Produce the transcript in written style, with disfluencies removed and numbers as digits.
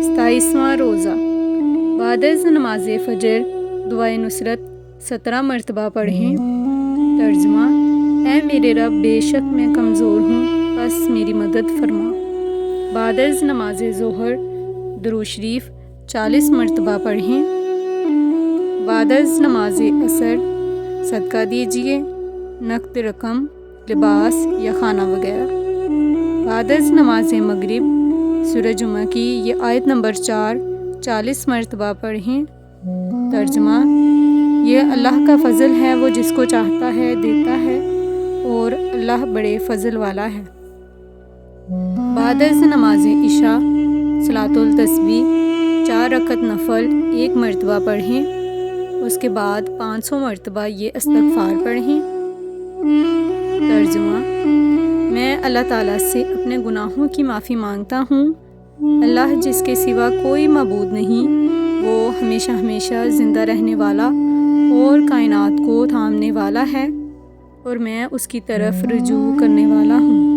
27واں روزہ بعد از نماز فجر دعائے نصرت 17 مرتبہ پڑھیں۔ ترجمہ: اے میرے رب، بے شک میں کمزور ہوں، بس میری مدد فرما۔ بعد از نماز ظہر درود شریف 40 مرتبہ پڑھیں۔ بعد از نماز عصر صدقہ دیجیے، نقد رقم، لباس یا کھانا وغیرہ۔ بعد از نماز مغرب سورہ جمعہ کی یہ آیت نمبر 4 40 مرتبہ پڑھیں۔ ترجمہ: یہ اللہ کا فضل ہے، وہ جس کو چاہتا ہے دیتا ہے، اور اللہ بڑے فضل والا ہے۔ بعد از نماز عشاء صلاۃ التسبیح 4 رکعت نفل 1 مرتبہ پڑھیں۔ اس کے بعد 500 مرتبہ یہ استغفار پڑھیں۔ ترجمہ: میں اللہ تعالیٰ سے اپنے گناہوں کی معافی مانگتا ہوں۔ اللہ جس کے سوا کوئی معبود نہیں، وہ ہمیشہ ہمیشہ زندہ رہنے والا اور کائنات کو تھامنے والا ہے، اور میں اس کی طرف رجوع کرنے والا ہوں۔